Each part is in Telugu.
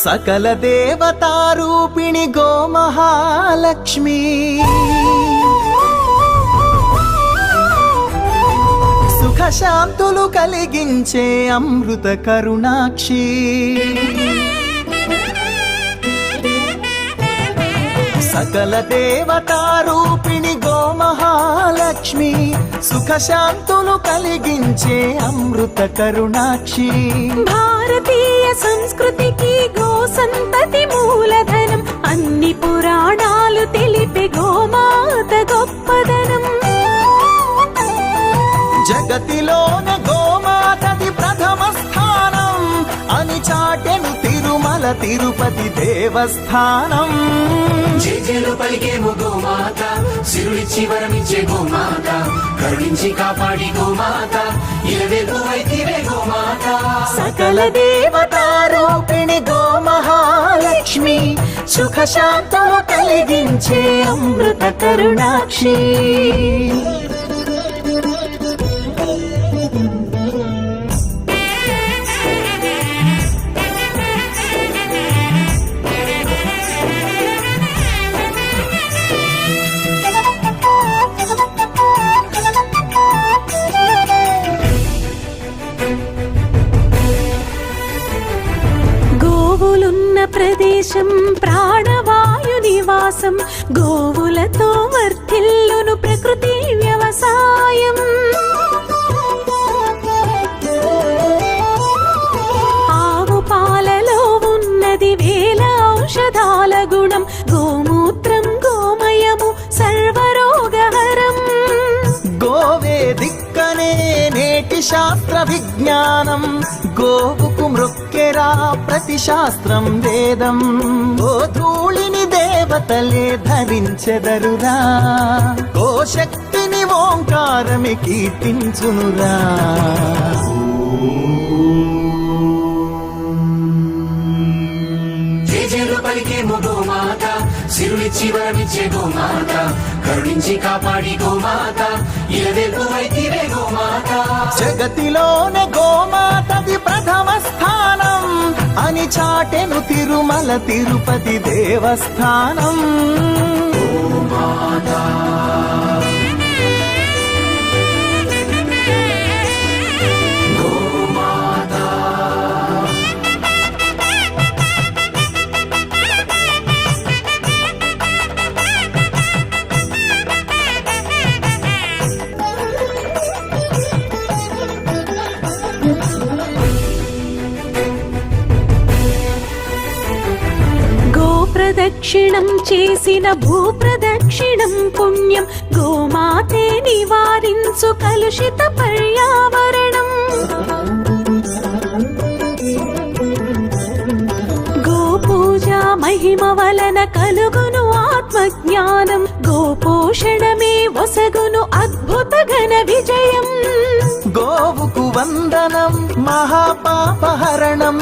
సకల దేవతారూపిణి గోమహాలక్ష్మి సుఖశాంతులు కలిగించే అమృత కరుణాక్షి సకల దేవతారూపిణి గోమహాలక్ష్మి సుఖశాంతులు కలిగించే అమృత కరుణాక్షి భారతీయ సంస్కృతికి గో సంతతి మూలధనం అన్ని పురాణాలు తెలిపే గోమాత గొప్పదనం జగతిలోనే గోమాతది ప్రథమ స్థానం అని చాటెను తిరుమల తిరుపతి దేవస్థానం జేజేలు పలికేము గోమాత సిరులిచ్చి వరమిచ్చే గోమాత కరుణించి కాపాడి గోమాత ఇలవెల్లువైతివే గోమాత సకల దేవతారూపిణి గోమహాలక్ష్మి సుఖశాంతులు కలిగించే అమృత కరుణాక్షి గోవులున్న ప్రదేశం ప్రాణవాయు నివాసం గోవులతో వర్ధిల్లును ప్రకృతి వ్యవసాయం ఆవు పాలలో ఉన్నది వేల ఔషధాల గుణం గోమూత్రం గోమయము సర్వరోగహరం గోవే దిక్కనే నేటి శాస్త్ర విజ్ఞానం గోవుకు మృక్కెరా ప్రతి శాస్త్రం వేదం గోధూళిని దేవతలే ధరించెదరురా గోశక్తిని ఓంకారమి కీర్తించునురా జేజేలు పలికేము గోమాత సిరులిచ్చి వరమిచ్చే గోమాత కరుణించి కాపాడి గోమాత ఇలవెల్లువైతివే గోమాత జగతిలోనే గోమాతది ప్రథమ స్థానం అని చాటెను తిరుమల తిరుపతి దేవస్థానం ప్రదక్షిణం చేసిన భూప్రదక్షిణం పుణ్యం గోమాతే నివారించు కలుషిత పర్యావరణం గోపూజ మహిమ వలన కలుగును ఆత్మజ్ఞానం గోపోషణమే వసగును అద్భుత ఘన విజయం గోవుకు వందనం మహాపాపహరణం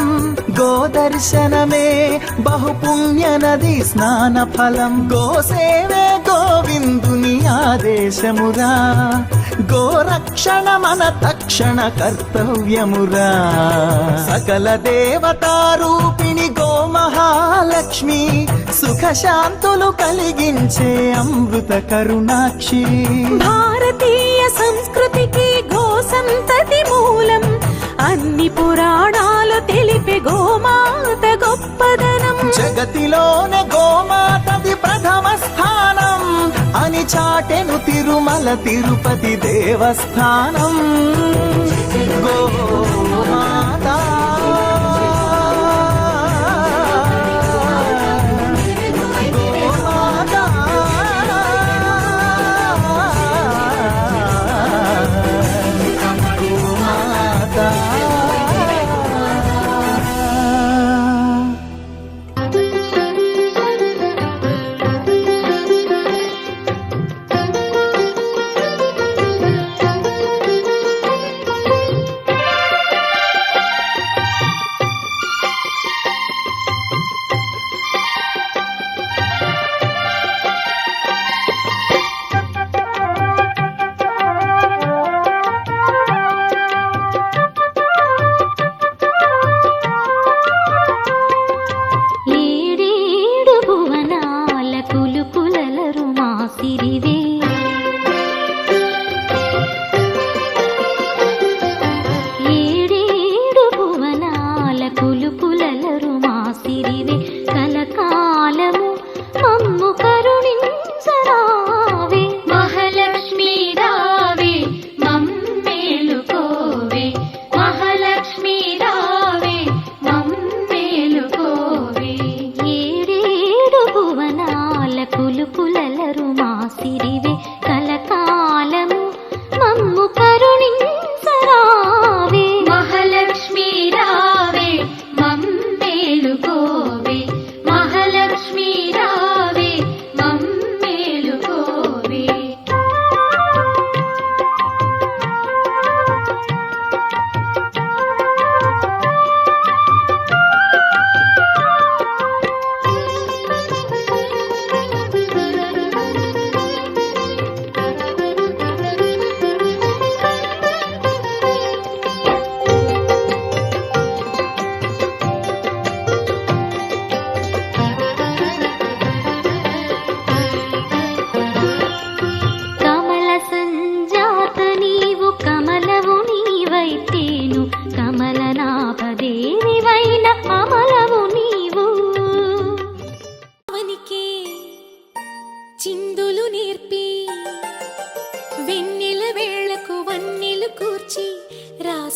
గోదర్శనమే బహుపుణ్య నది స్నాన ఫలం గోసేవే గోవిందుని ఆదేశమురా గోరక్షణ మన తక్షణ కర్తవ్యమురా సకల దేవతారూపిణి గోమహాలక్ష్మి సుఖశాంతులు కలిగించే అమృత కరుణాక్షి భారతీయ సంస్కృతికి గో సంతతి మూలం అన్ని పురాణాలు తెలిపే గోమాత గొప్పదనం జగతిలోనే గోమాతది ప్రథమ స్థానం అని చాటెను తిరుమల తిరుపతి దేవస్థానం గోమాత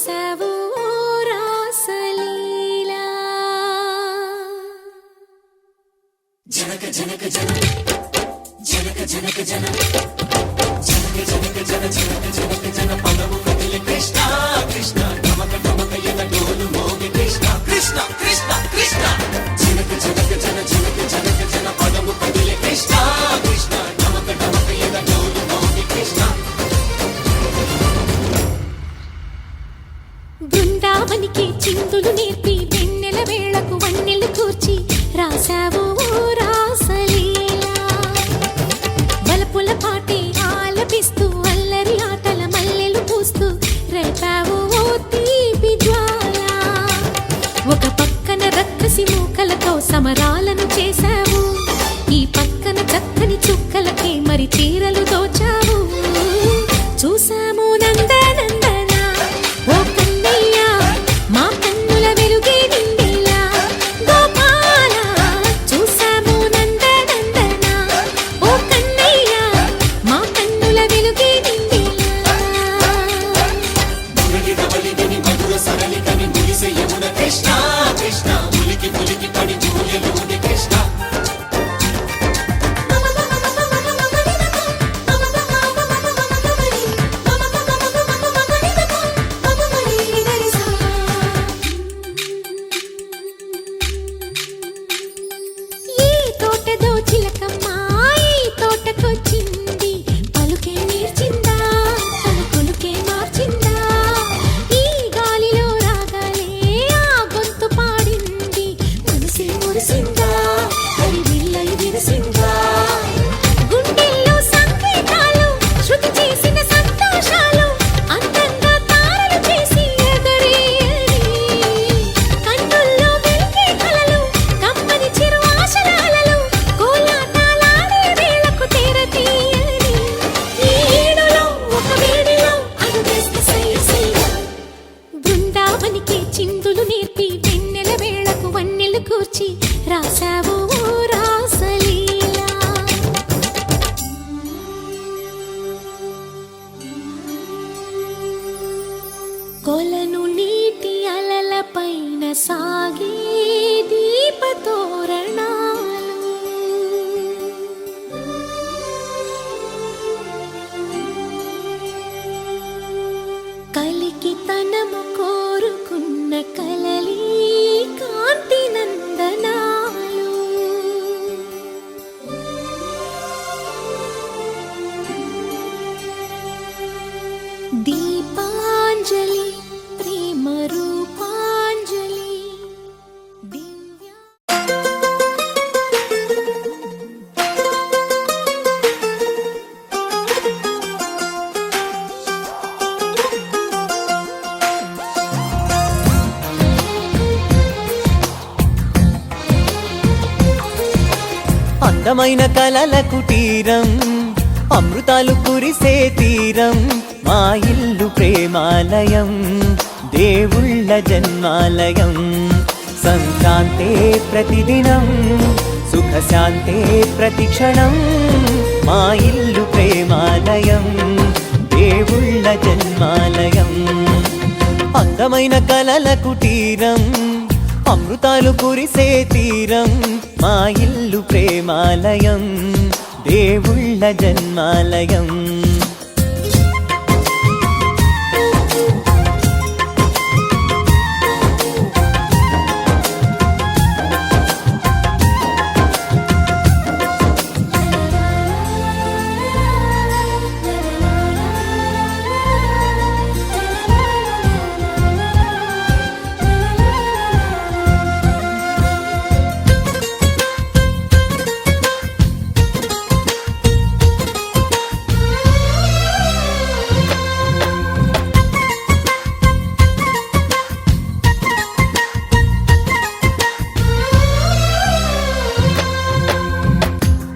రాసావు రాసలీలా జనక జనక జన జనక జనక జన జనక జనక జన జనక జనక జన పదము కదిలి కృష్ణ కృష్ణ నమక నమక యద డోలు మోగి కృష్ణ కృష్ణ కృష్ణ కృష్ణ జనక జనక జన జనక జనక జన పదము కదిలి కృష్ణ కృష్ణ నమక నమక యద డోలు మోగి కృష్ణ బృందావనికి చిందులు నేర్పి వెన్నెల వేళకు వన్నెలు కూర్చి రాసావు రాసలీలా బలపుల పాటే ఆలపిస్తూ అల్లరి ఆటల మల్లెలు పూస్తూ రేపావు ఓ తీపి జ్వాల ఒక పక్కన రక్కసి మూకలతో సమరాలను చేశావు ఈ పక్కన చక్కని చుక్కలకి మరి చీరలు దోచావు చూసాము నందనందన ఓ కన్నయ్య మా కన్నుల వెలుగే నిండిలా గోపాల చూసాము నందనందన ఓ కన్నయ్య మా కన్నుల వెలుగే నిండిలా మురళి రవళిని మధుర సరళికని మురిసే యమున కృష్ణ కృష్ణ ములికి ములికి పడి జూయలోని కృష్ణ ఈ తోటదో చిలకమ్మ ఈ తోటకొచ్చింది పలుకే నేర్చిందా పలుకులుకే మార్చిందా ఈ గాలిలో రాగాలే ఆ గొంతు పాడింది మనసే మురిసిందా హరివిల్లలు విరిసిందా గుండెల్లో సంకేతాలు శృతి చేసిన సంతోషాలు అందంగా తారలు చేసి ఎగరేయని కన్నుల్లో వెలిగే కలలు కమ్మని చిరు ఆశలాలలు కోలాటాలాడే వేళకు తెరతీయని ఈ ఈడులో ఒక వేడిలో అడుగేస్తే సయ్య సయ్య బృందావనికి చిందులు నేర్పి వెన్నెల వేళకు వన్నెలు కూర్చి రాసావు రాసలీలా కొలను నీటి అలల పైన సాగే దీపతోరణాలు కలికి తనము కోరుకున్న కలలి కాంతి నందనాలు దీపాంజలి ప్రేమ రూపాంజలి దివ్య అందమైన కలల కుటీరం అమృతాలు కురిసే తీరం మా ఇల్లు ప్రేమాలయం దేవుళ్ళ జన్మాలయం సంక్రాంతే ప్రతిదినం సుఖశాంతే ప్రతిక్షణం మా ఇల్లు ప్రేమాలయం దేవుళ్ళ జన్మాలయం అందమైన కలల కుటీరం అమృతాలు కురిసే తీరం మా ఇల్లు ప్రేమాలయం దేవుళ్ళ జన్మాలయం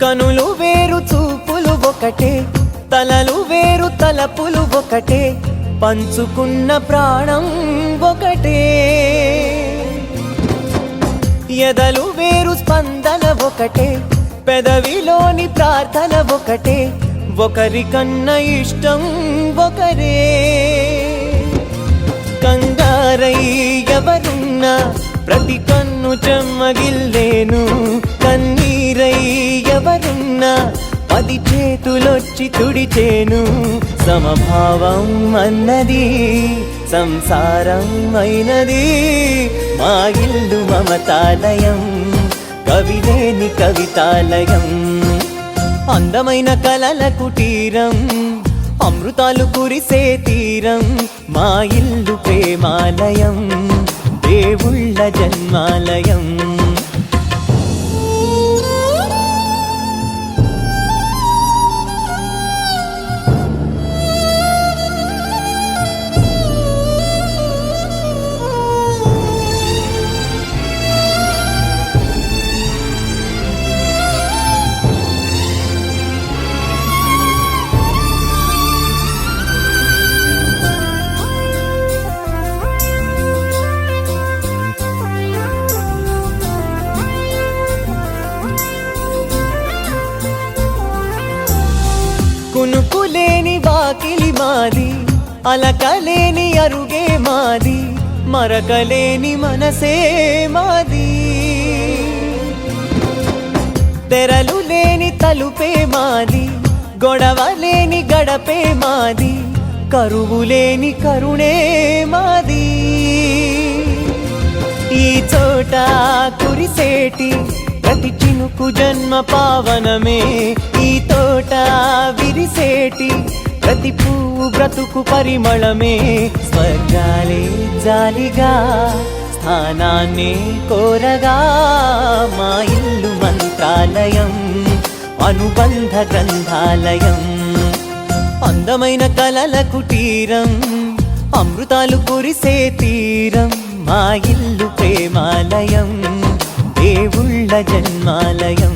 కనులు వేరు చూపులు ఒకటే తలలు వేరు తలపులు ఒకటే పంచుకున్న ప్రాణం ఒకటే ఎదలు వేరు స్పందన ఒకటే పెదవిలోని ప్రార్థన ఒకటే ఒకరికన్నా ఇష్టం ఒకరే కాపరై ఎవరున్నా ప్రతి కన్ను చెమ్మగిల్లేను, కన్నీరై ఎవరున్నా 10 చేతులొచ్చి తుడిచేను. సమభావం అన్నది సంసారం అయినది, మా ఇల్లు మమతాలయం, కవిలేని కవితాలయం. అందమైన కలల కుటీరం, అమృతాలు కురిసే తీరం, మా ఇల్లు ప్రేమాలయం, దేవుళ్ళ జన్మాలయం. కునుకులేని వాకిలి మాది, అలకలేని అరుగే మాది, మరకలేని మనసే మాది. తెరలు లేని తలుపే మాది, గొడవలేని గడపే మాది, కరువులేని కరుణే మాది. ఈ చోట కురిసేటి ప్రతి చినుకు జన్మ పావనమే, ఈ తోట విరిసేటి ప్రతి పువ్వు బ్రతుకు పరిమళమే. స్వర్గాలే జాలిగా స్థానాన్ని కోరగా, మా ఇల్లు మంత్రాలయం, అనుబంధ గ్రంథాలయం. అందమైన కలల కుటీరం, అమృతాలు కురిసే తీరం, మా ఇల్లు ప్రేమాలయం, దేవుళ్ళ జన్మాలయం.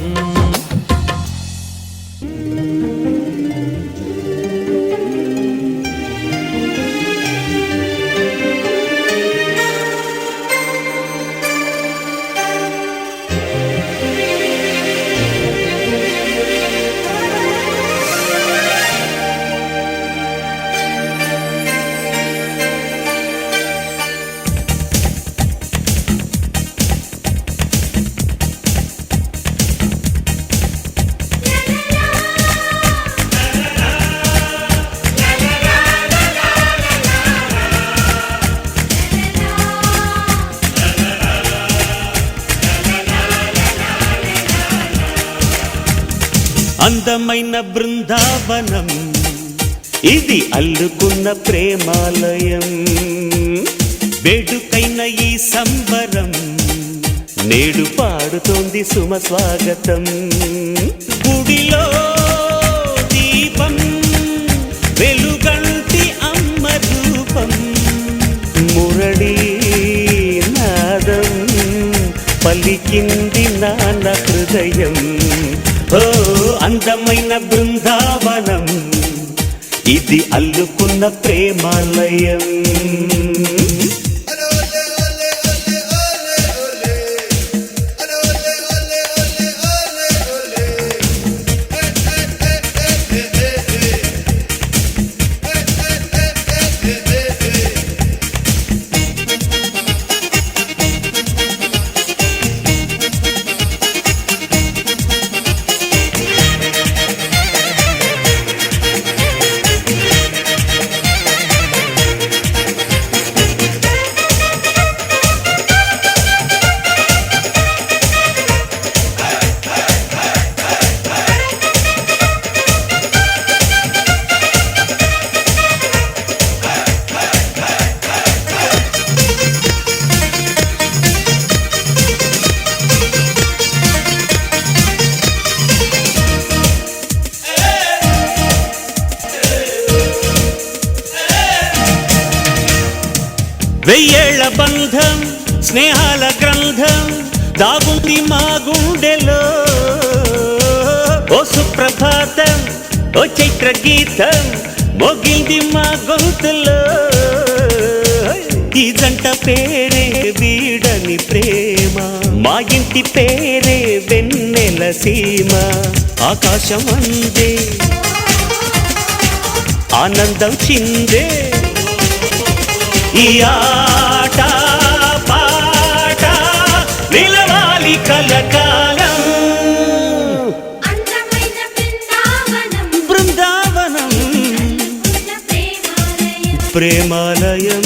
అందమైన బృందావనం ఇది, అల్లుకున్న ప్రేమాలయం, వేడుకైన ఈ సంబరం నేడు పాడుతోంది సుమ స్వాగతం. గుడిలో దీపం వెలుగంటి అమ్మ రూపం, మురళీ నాదం పలికింది నాన్న హృదయం. ఓ అందమైన బృందావనం ఇది, అల్లుకున్న ప్రేమాలయం. వెయ్యేళ్ల బంధం స్నేహాల గ్రంథం దాగుంది మా గుండెలో. ఓ సుప్రభాతం ఓ చైత్ర గీతం మోగింది మా గొంతులో. ఈ జంట పేరే వీడని ప్రేమ, మా ఇంటి పేరే వెన్నెల సీమ. ఆకాశం అందే ఆనందం చిందే, ఈ ఆట పాట నిలవాలి కలకాలం. అందమైన బృందావనం బృందావనం ప్రేమాలయం. ప్రేమాలయం.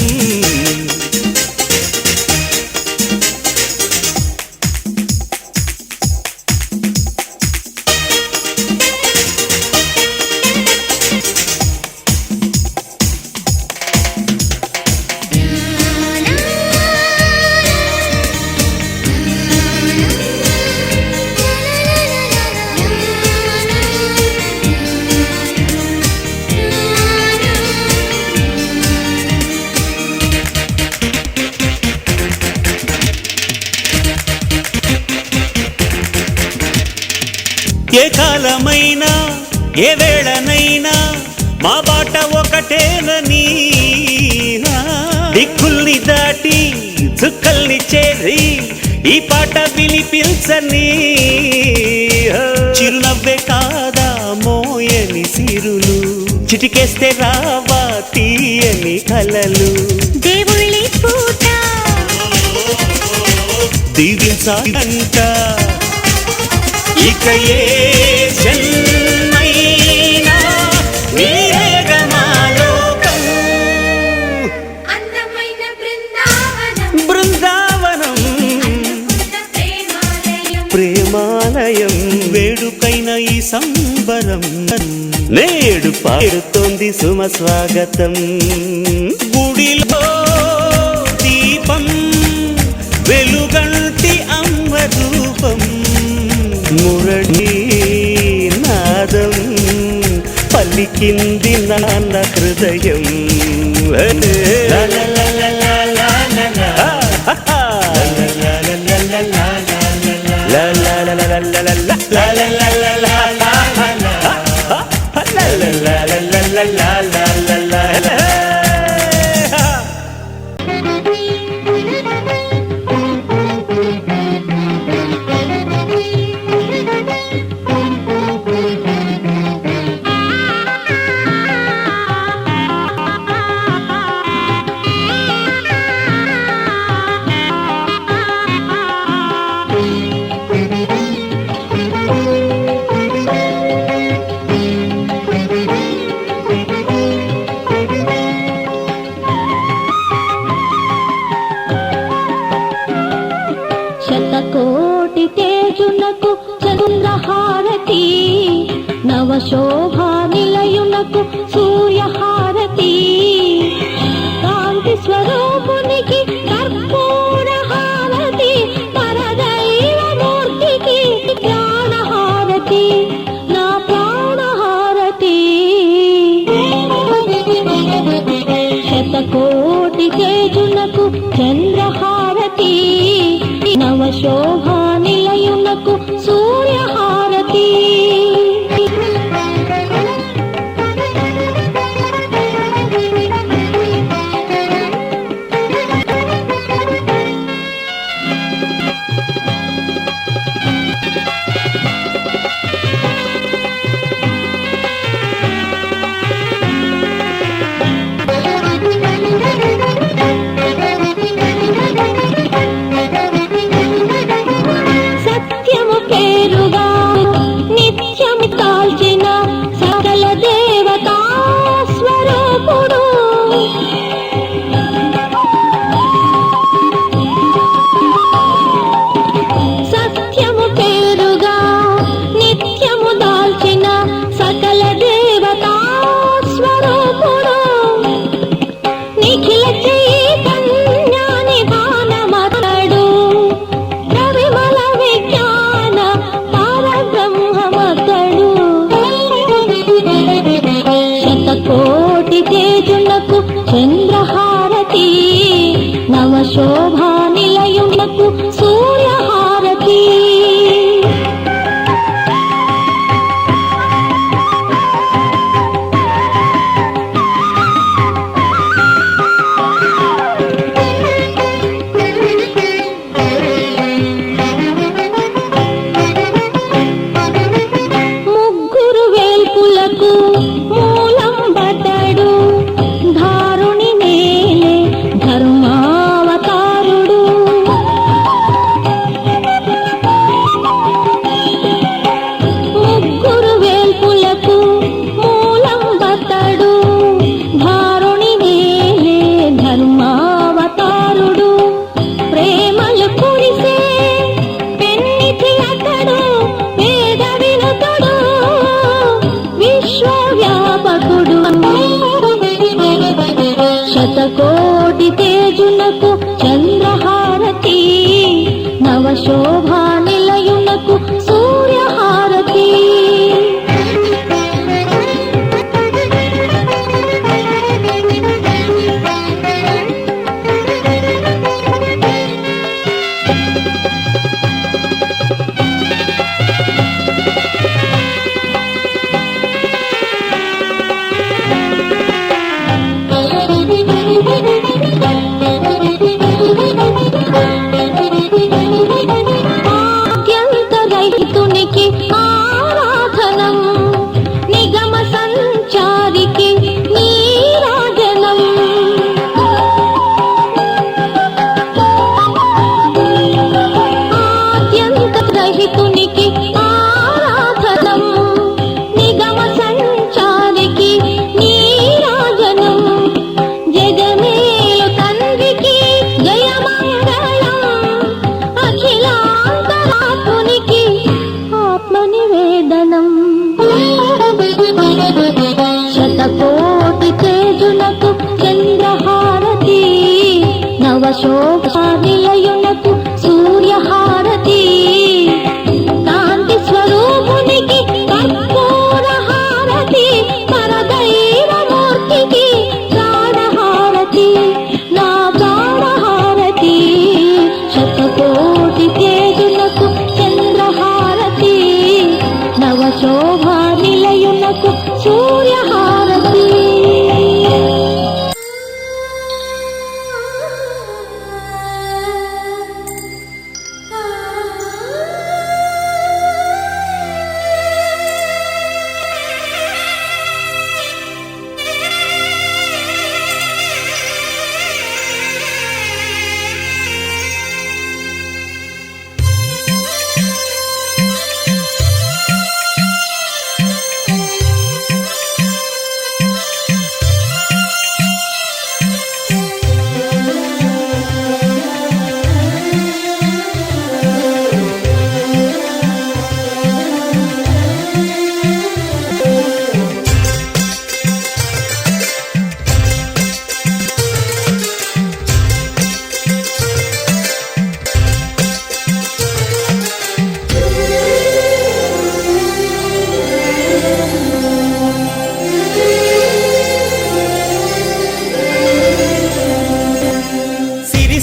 ఏ కాలమైనా ఏ వేళనైనా మా బాట ఒకటేనని, దిక్కుల్ని దాటి చుక్కల్ని చేరి ఈ పాట వినిపించని. చిరునవ్వే కాదా మోయని సిరులు, చిటికేస్తే రావా తీయని కలలు. దేవుళ్ళి పూట దీవించాలంట ఇక ఏ జన్మైనా నీవేగమాలోకం. అందమైన బృందావనం బృందావనం ప్రేమాలయం. ప్రేమాలయం. వేడుకైన ఈ సంబరం నేడు పాడుతోంది సుమ స్వాగతం. గుడిలో దీపం వెలుగంటి అమ్మ రూపం, మురళీ నాదం పలికింది నాన్న హృదయం. శతకోటి తేజునకు చంద్రహారతి, నవశోభా నిలయునకు సూర్యహారతి, కాంతి స్వరూపునికి కర్పూర హారతి, పరదైవమూర్తికి ప్రాణహారతి, నా ప్రాణహారతి. శతకోటి తేజునకు చంద్రహారతి, నవశోభా నిలయునకు సూర్యహారతి. సత్యము పేరుగా నిత్యము కాల్చిన సకల దేవతా స్వరూపుడు, సత్యము పేరుగా నిత్యము దాల్చిన సకల దేవతా స్వరూపుడు, నిఖిల చైతన్యాని భానమతడు, రవిమల విజ్ఞాన పరబ్రహ్మమతడు. శతకోటి తేజునకు చంద్రహారతి, నవశోభా నిలయునకు సూర్యహారతి. ముగ్గురు వేల్పులకు మూలం బతడు, ధారుని నేలే ధర్మావతారుడు, చంద్రహారతి నవశోభా నిలయునకు సూర్యహారతి ఆద్యంతరహితునికి ఆరాధనం నిగమ సంచారికి నీరాజనం ఆద్యంతరహితునికి ఆరాధనం నిగమ సంచారికి నీరాజనం జగమేలు తండ్రికి జయమంగళం అఖిలాంతరాత్మునికి ఆత్మ నివేదనం శతకోటి తేజునకు చంద్రహారతి నవశోభా నిలయునకు సూర్యహారతి కాంతి స్వరూపునికి కర్పూర హారతి పరదైవమూర్తికి ప్రాణహారతి నా ప్రాణహారతి శతకోటి తేజునకు చంద్రహారతి నవశోభా నిలయునకు సూర్యహారతి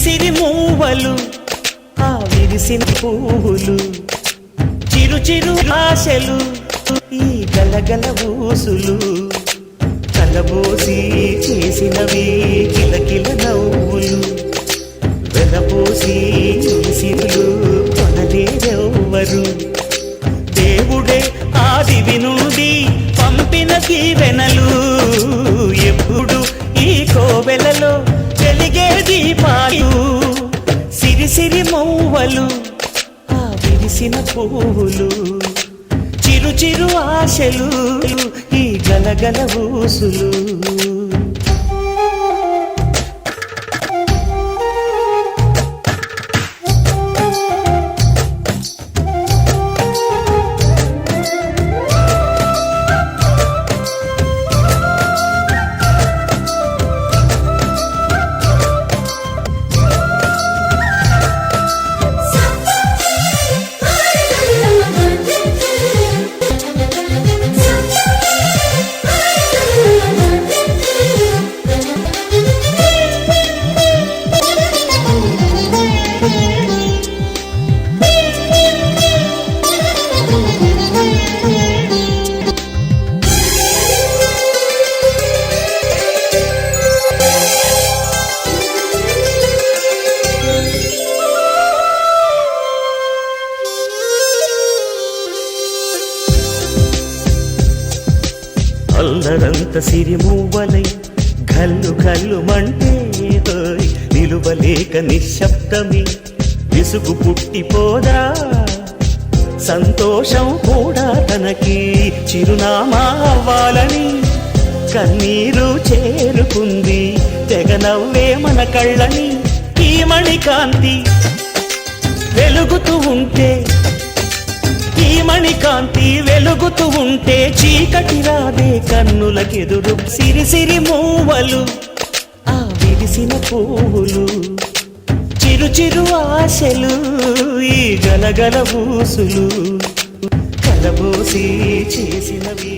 సిరి మూవలు ఆ విరిసిన పువ్వులు చిరు చిరు ఆశలు ఈ గలగల ఊసులు కలబోసి చేసినవి కిలకిల నవ్వులు వెలబోసి సిరులు కొనలేరెవ్వరు దేవుడే ఆదివి నుండి పంపిన దీవెనలు ఎప్పుడు ఈ కోవెలలో వెలిగే దీపాలు సిరి సిరి మౌవలు ఆ విరిసిన పువ్వులు చిరు చిరు ఆశలు ఈ గలగల ఊసులు అల్లరంత సిరిమూవలై గల్లు గల్లు మంటే నిలువలేక నిశ్శబ్దమి విసుగు పుట్టిపోదా సంతోషం కూడా తనకి చిరునామా అవ్వాలని కన్నీరు చేరుకుంది తెగ నవ్వే మన కళ్ళని ఈ మణికాంతి వెలుగుతూ ఉంటే ఈ మణికాంతి వెలుగుతూ ఉంటే చీకటి రాదే కన్నులకెదురు సిరి సిరి మూవలు ఆ విరిసిన పువ్వులు చిరు చిరు ఆశలు ఈ గలగల ఊసులు కలబోసి చేసినవి.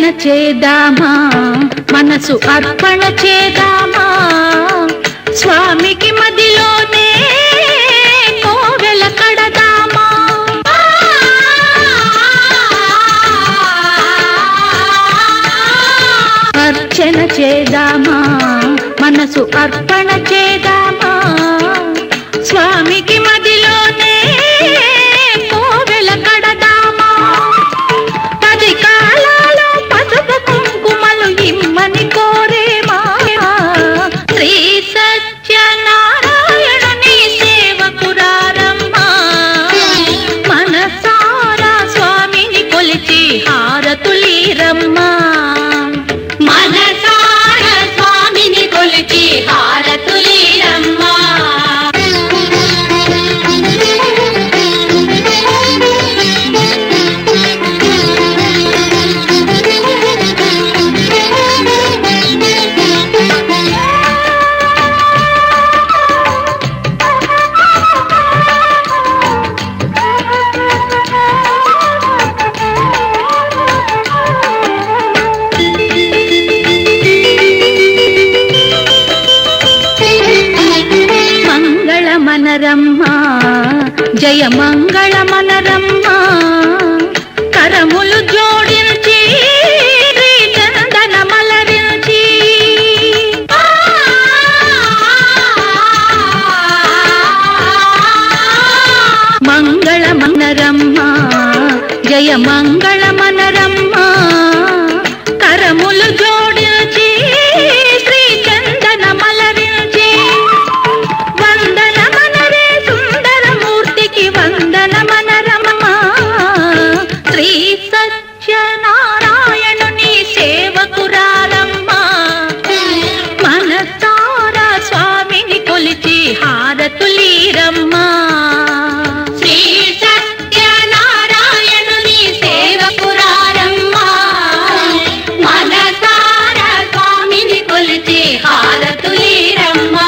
అర్చన చేద్దామా మనసు అర్పణ చేద్దామా స్వామికి మదిలోనే కోవెల కడదామా అర్చన చేద్దామా మనసు అర్పణ చేద్దామా స్వామికి మదిలోనే కోవెల కడదామా 10 కాలాలు పసుపు కుంకుమలు ఇమ్మని కోరేమా శ్రీ సత్యనారాయణుని సేవకురారమ్మా మనసారా స్వామిని కొలిచి హారతులీరమ్మా మనసారా స్వామిని కొలిచి హారతులీరమ్మా మనరమ్మా జయ మంగళ మనరమ్మా కరములు జోడించి చందన మలరించి మంగళ మనరమ్మా జయ మంగళ మనరమ్మా కరములు జోడించి శ్రీ చందన మలరించి వందన మనరే సుందరమూర్తికి వందన మనరమ్మా శ్రీ సత్యనారాయణుని సేవకురారమ్మా మనసారా స్వామిని కొలిచి హారతులీరమ్మా శ్రీ సత్యనారాయణుని సేవకురారమ్మా మనసారా స్వామిని కొలిచి హారతులీరమ్మా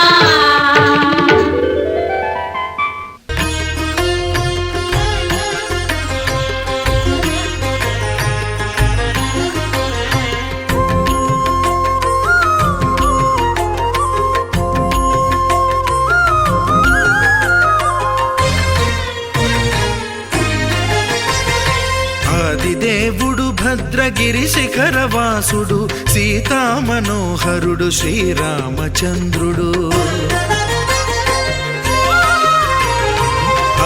ఆదిదేవుడు భద్రగిరి శిఖరవాసుడు సీతామనోహరుడు శ్రీరామచంద్రుడు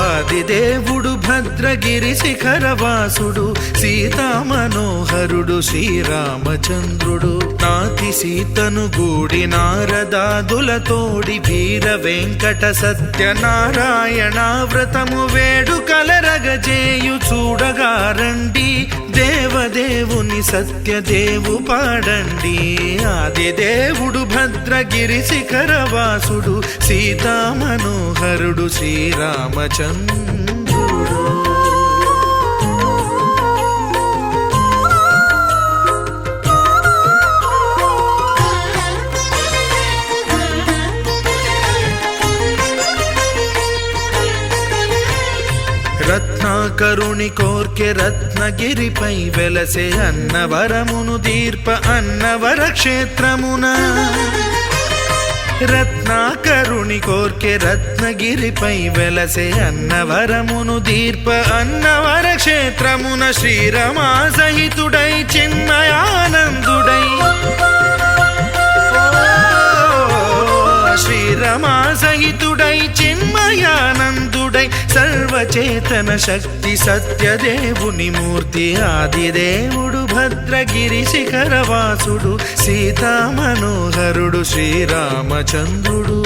ఆదిదేవుడు భద్రగిరి శిఖరవాసుడు సీతామనోహరుడు శ్రీరామచంద్రుడు నాతి సీతను గూడి నారదాదులతోడి వీర వెంకట సత్యనారాయణ వ్రతము వేడుకలరగజేయు చూడగారండి దేవదేవుని సత్యదేవు పాడండి ఆదిదేవుడు భద్రగిరి శిఖరవాసుడు సీతామనోహరుడు శ్రీరామచంద్రుడు రత్నాకరుని కోర్కె రత్నగిరిపై వెలసే అన్నవరమును దీర్ప అన్నవర క్షేత్రమున రత్నాకరుని కోర్కె రత్నగిరిపై వెలసే అన్నవరమును దీర్ప అన్నవర క్షేత్రమున శ్రీరమా సహితుడై చిన్మయానందుడై శ్రీరమా సహితుడై చిన్మయానందుడై సర్వచేతన శక్తి సత్యదేవుని మూర్తి ఆదిదేవుడు భద్రగిరి శిఖరవాసుడు సీతామనోహరుడు శ్రీరామచంద్రుడు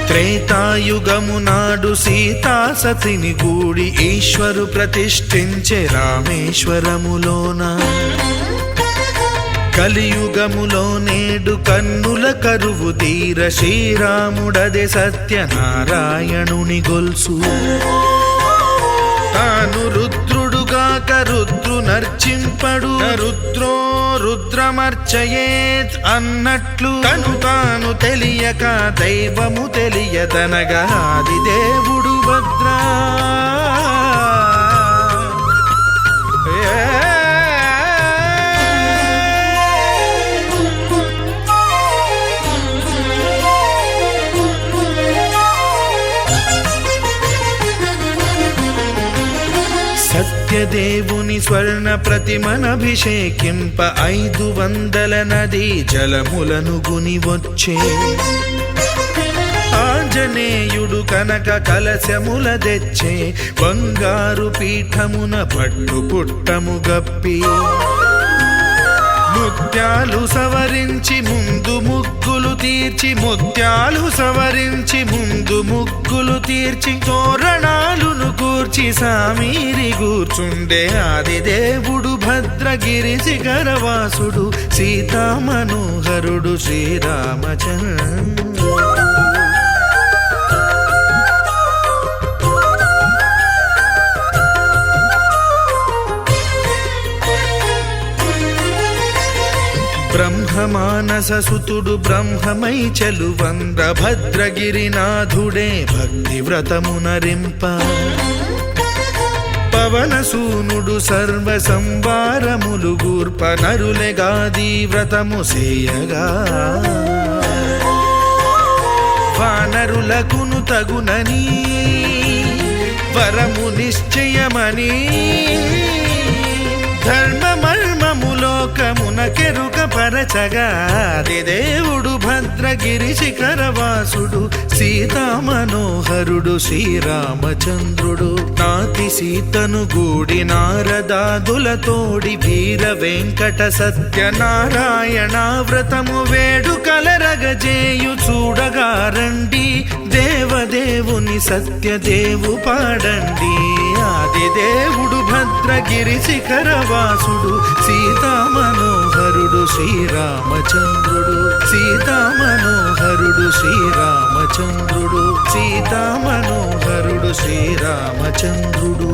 త్రేతాయుగము నాడు సీతా సతిని గూడి ఈశ్వరు ప్రతిష్ఠించే రామేశ్వరములోన కలియుగములో నేడు కన్నుల కరువు తీర శ్రీరాముడదే సత్యనారాయణుని గొల్సు తాను రుద్రుడుగా గాక రుద్రునర్చింపడు రుద్రో రుద్రమర్చయేత్ అన్నట్లు తను తాను తెలియక దైవము తెలియదనగా ఆది దేవుడు భద్రా సత్యదేవుని స్వర్ణ ప్రతిమనభిషేకింప 500 నదీ జలములను గుని వచ్చే ఆంజనేయుడు కనక కలశముల తెచ్చే బంగారు పీఠమున పట్టు పుట్టము గప్పి ముత్యాలు సవరించి ముందు ముగ్గులు తీర్చి ముత్యాలు సవరించి ముందు ముగ్గులు తీర్చి తోరణాలును కూర్చి సామీరి కూర్చుండే ఆది దేవుడు భద్రగిరి శిఖరవాసుడు సీతామనోహరుడు శ్రీరామచంద్ర బ్రహ్మమానస సుతుడు బ్రహ్మమై చెలువంద్ర భద్రగిరినాథుడే భక్తి వ్రతమునరింప పవనసూనుడు సర్వ సంవారములు గూర్ప నరులెగాది వ్రతము సేయగా వానరులకును తగునని వరము నిశ్చయమని ధర్మమర్మములోకమునకెరుక పరచగా దేవుడు భద్రగిరి శిఖరవాసుడు సీతామనోహరుడు శ్రీరామచంద్రుడు నాతి సీతను గూడి నారదాదులతోడి వీర వెంకట సత్యనారాయణ వ్రతము వేడుకలరగజేయు చూడగా రండి దేవదేవుని సత్యదేవు పాడండి ఆది దేవుడు భద్రగిరి శిఖరవాసుడు సీతామనోహరుడు శ్రీరామచంద్రుడు సీతామనోహరుడు శ్రీరామచంద్రుడు సీతామనోహరుడు శ్రీరామచంద్రుడు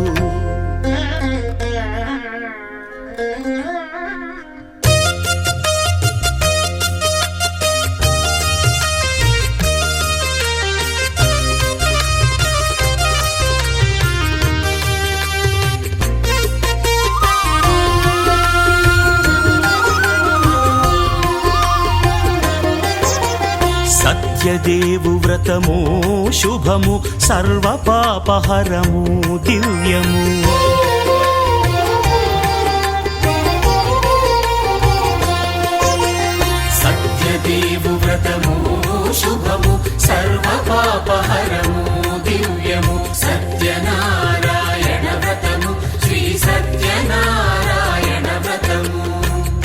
సత్యదేవు వ్రతము శుభము సర్వ పాపహరము దివ్యము సత్యదేవు వ్రతము శుభము సర్వ పాపహరము దివ్యము సత్యనారాయణ వ్రతము శ్రీ సత్యనారాయణ వ్రతము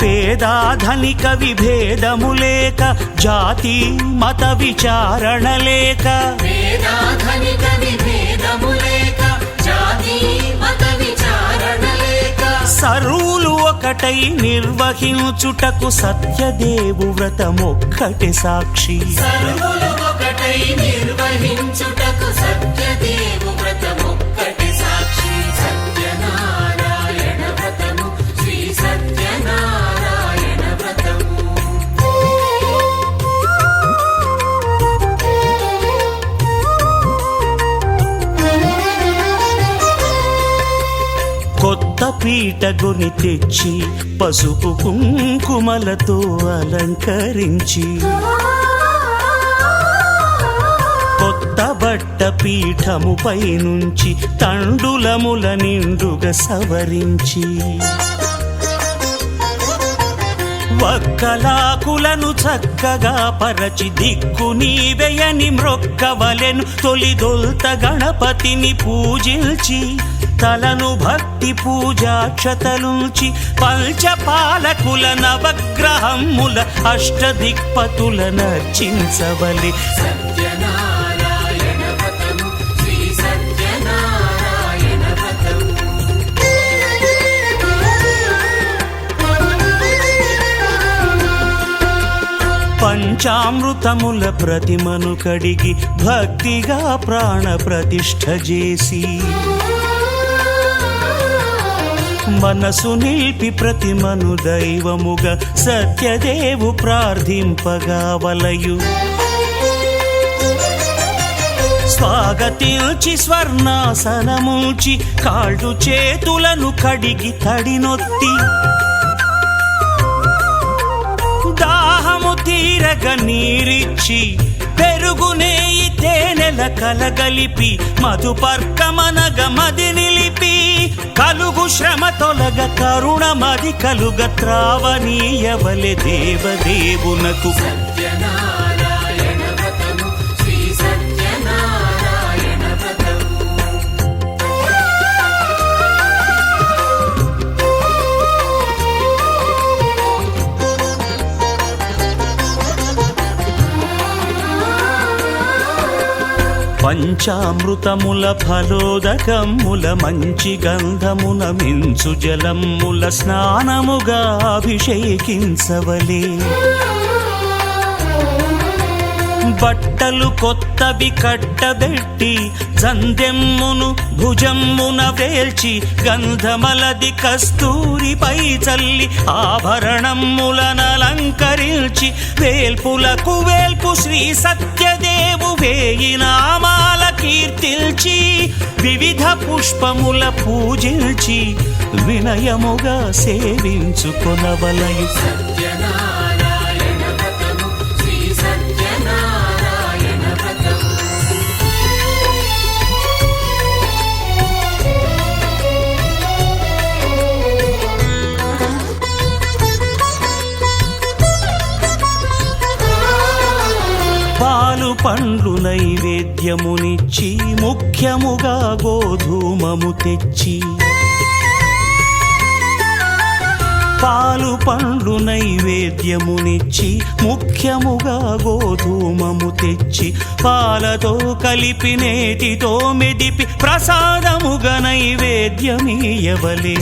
పేదాధనిక విభేదము లేక జాతి మత విచారణ లేక వేదాధనిక విభేదము లేక జాతి మత విచారణ లేక సర్వులు ఒకటై నిర్వహించుటకు సత్యదేవు వ్రతమొక్కటి సాక్షి సర్వులు ఒకటై నిర్వహించుటకు సత్యదేవు వ్రతమొక్కటి సాక్షి సత్యనారాయణ వ్రతము శ్రీ సత్యనారాయణ వ్రతము కొత్త పీటగుని తెచ్చి పసుపు కుంకుమలతో అలంకరించి కొత్త బట్ట పీఠముపై నుంచి తండులముల నిండుగా సవరించి వక్కలాకులను చక్కగా పరచి దిక్కు నీవెయని మ్రొక్కవలెను తొలిదొల్త గణపతిని పూజించి తలను భక్తి పూజాక్షతలుంచి పంచపాలకుల నవగ్రహముల అష్టదిక్పతుల నర్చించవలి సత్యనారాయణ వ్రతము శ్రీ సత్యనారాయణ వ్రతము పంచామృతముల ప్రతిమను కడిగి భక్తిగా ప్రాణ ప్రతిష్ఠ చేసి మనసు నిలిపి ప్రతిమను దైవముగా సత్యదేవు ప్రార్థింపగా వలయు స్వాగతించి స్వర్ణాసనముంచి కాళ్ళు చేతులను కడిగి తడినొత్తి దాహము తీరగ నీరిచ్చి పెరుగు నేయి తేనెల కలగలిపి మధుపర్కమనగ మది నిలిపి కలుగు శ్రమ తొలగ కరుణ మది కలుగ త్రావనీయవలె దేవదేవునకు సత్యనారాయణ వ్రతము శ్రీ సత్యనారాయణ వ్రతము పంచామృతముల ఫలోదకముల మంచి గంధమున మించు జలముల స్నానముగా అభిషేకించవలే బట్టలు కొత్తవి కట్టబెట్టి జందెమ్మును భుజమ్మున వేల్చి గంధమలది కస్తూరిపై చల్లి ఆభరణములనలంకరించి వేల్పులకు వేల్పు శ్రీ సత్యదేవు వేయి నామాల కీర్తిల్చి వివిధ పుష్పముల పూజించి వినయముగా సేవించుకొనవలయు సత్యనారాయణ వ్రతము శ్రీ సత్యనారాయణ వ్రతము పాలు పండ్లు నైవేద్యమునిచ్చి ముఖ్యముగా గోధూమము తెచ్చి పాలు పండ్లు నైవేద్యమునిచ్చి ముఖ్యముగా గోధూమము తెచ్చి పాలతో కలిపి నేతితో మెదిపి ప్రసాదముగా నైవేద్యమీయవలే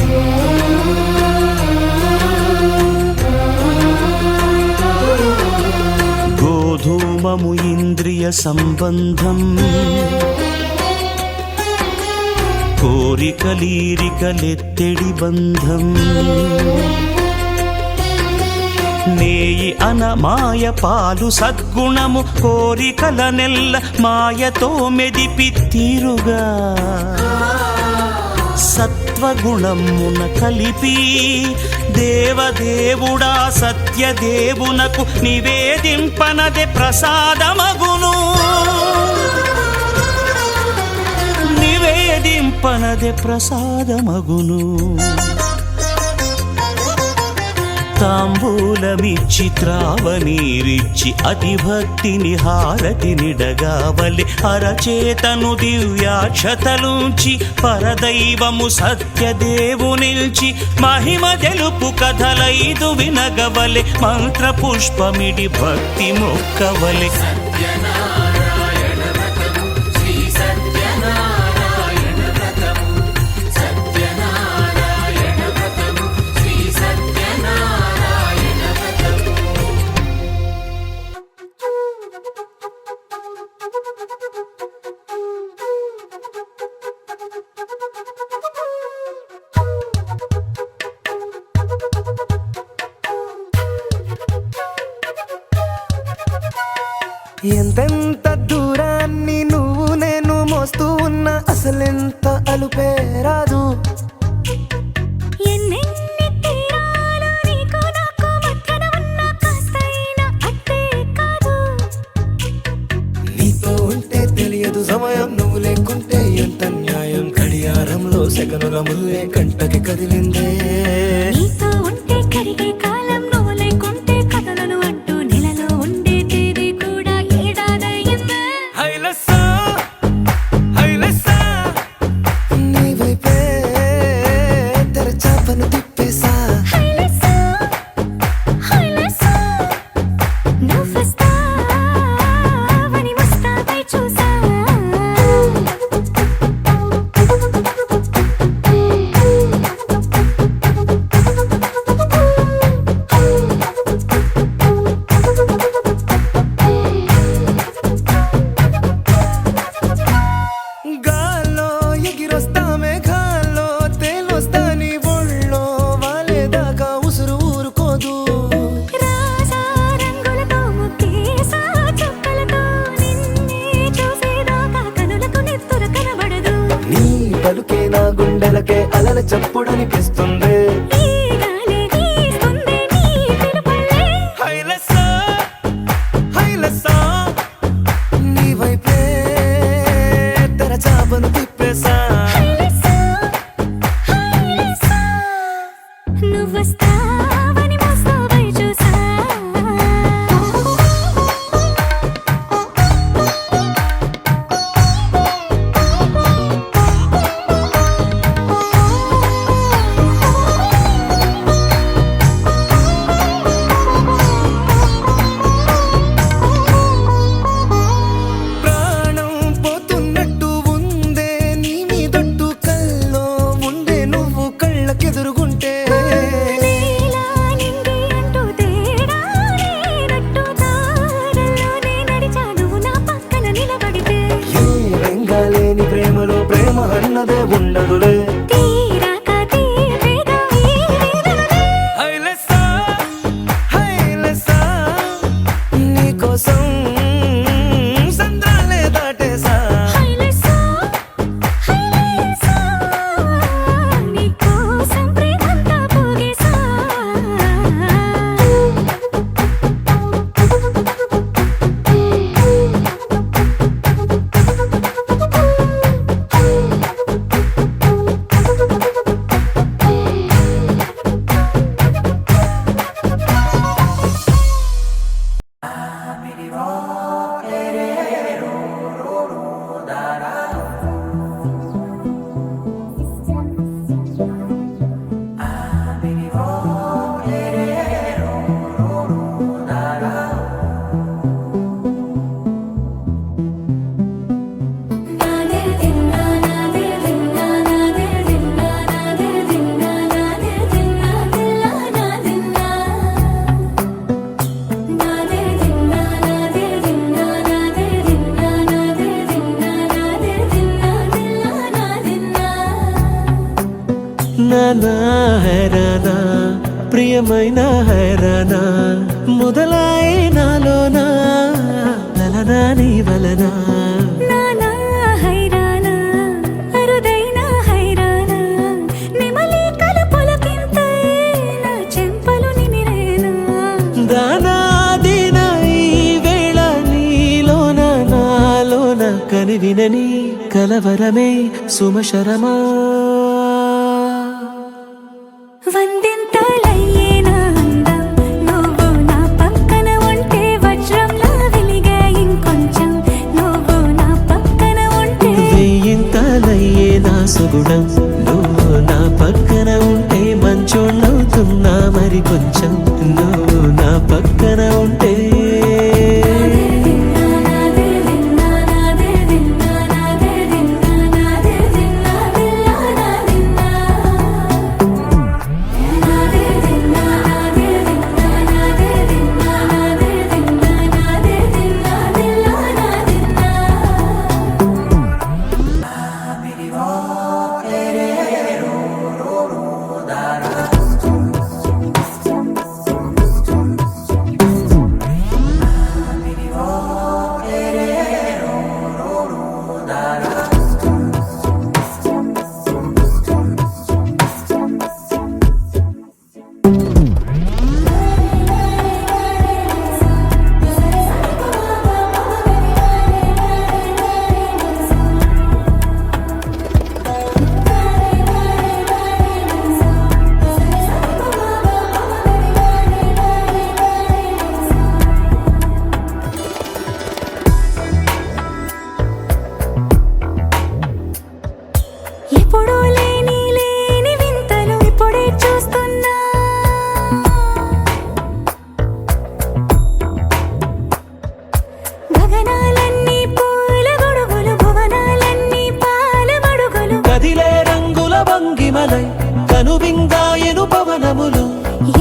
గోధూమము ఇంద్రియ సంబంధం కోరికలీరికలెత్తెడి బంధం నేయి అనమాయ పాలు సద్గుణము కోరికల నెల్ల మాయతో మెదిపి తీరుగా సత్వగుణమున కలిపి దేవదేవుడా సత్యదేవునకు నివేదింపనదే ప్రసాదమగును నివేదింపనదే ప్రసాదమగును తాంబూలమిచ్చి త్రావనీరిచ్చి అతి భక్తిని హారతినిడగావలె అరచేతను దివ్యాక్షతలుంచి పరదైవము సత్యదేవునిల్చి మహిమ తెలుపు కథలైదు వినగవలె మంత్ర పుష్పమిడి భక్తి మొక్కవలె సత్యనారాయణ వ్రతము శ్రీ సత్యనారాయణ వ్రతము సత్యనారాయణ వ్రతము శ్రీ సత్యనారాయణ వ్రతము ఎంతెంత దూరాన్ని నువ్వు నేను మోస్తూ ఉన్నా అసలెంత అలుపే రాదు ఎన్నెన్ని తీరాలు నీకు నాకు మధ్యన ఉన్న కాస్తైనా అట్టే కాదు నీతో ఉంటే తెలియదు సమయం నువ్వు లేకుంటే ఎంత న్యాయం గడియారంలో సెకనుల ముల్లే కంటకి కదిలిందే నీతో ఉంటే కరిగే కాలం నువ్వు లేకుంటే కథలను అంటూ నెలలో ఉండే తేదీ కూడా ఏడాదయ్యిందే హైలెస్సా హైలెస్సా నీ వైపే తెరచాపను తిప్పేసా హైలెస్సా హైలెస్సా నువ్వు వస్తావని ముస్తాబై చూసా పలుకే నా గుండెలకే అలల చప్పుడనిపిస్తుంది. ఈ గాలి వీస్తుంది నీ పిలుపులే. హైలెస్సా, హైలెస్సా, నీ వైపే తెరచాపను తిప్పేసా. హైలెస్సా, హైలెస్సా, నువ్వొస్తావని మోస్తావై చూసా. ప్రాణం పోతున్నట్టు ఉందే నీ మీదొట్టు కల్లో ఉండే నువ్వు కళ్ళకెదురుగుంటే. నీలా నింగి అంటూ తేడా లేనట్టు దారుల్లోనే నడిచా నువ్వు నా పక్కన నిలబడితే. ఏ వెంగాలేని ప్రేమలో ప్రేమ అన్నదే ఉండదులే. తీరాక తీరేగా ఈ వేదనలే. హైలెస్సా, హైలెస్సా, నీకోసం సంద్రాలే దాటేసా. హైలెస్సా, హైలెస్సా, నీకోసం ప్రేమంతా పోగేసా. నాదే దిన్నా నాదే దిన్నా నాదే దిన్నా నాదే దిన్నా నాదే దిన్నా దిల్లా నాదిన్నా. నాదే దిన్నా నాదే దిన్నా నాదే దిన్నా నాదే దిన్నా నాదే దిన్నా దిల్లా నాదిన్నా. నానా హైరానా ప్రియమైన హైరానా మొదలాయే నాలోనా లలనా నీ వలనా. నానా హైరానా అరుదైన హైరానా నెమలి కలుపులకింతై నా చెంపలు నిమిరేనా. దానాదిన ఈ వేళ నీలోన నాలోన కనివినని కలవరమే సుమశరమా. వందింతలయ్యే నా అందం నువ్వు నా పక్కన ఉంటే వజ్రంలా వెలిగే ఇంకొంచెం నువ్వు నా పక్కన ఉంటే. వెయ్యింతలయ్యే నా సుగుణం నువ్వు నా పక్కన ఉంటే మంచోళ్ళవుతున్నా మరి కొంచెం నువ్వు నా పక్కన ఉంటే. నాదే దిన్నా నాదే దిన్నా నాదే దిన్నా నాదే దిన్నా దిల్లా నాదిన్నా. నాదే దిన్నా నాదే దిన్నా నాదే దిన్నా నాదే దిన్నా నాదే దిన్నా దిల్లా నాదిన్నా. ఎప్పుడూ లేని లేని వింతలు ఇప్పుడే చూస్తున్నా. గగనాలన్నీ పూల గొడుగులు భువనాలన్నీ పాల మడుగులు. కదిలే రంగుల భంగిమలై కనువిందాయను పవనములు.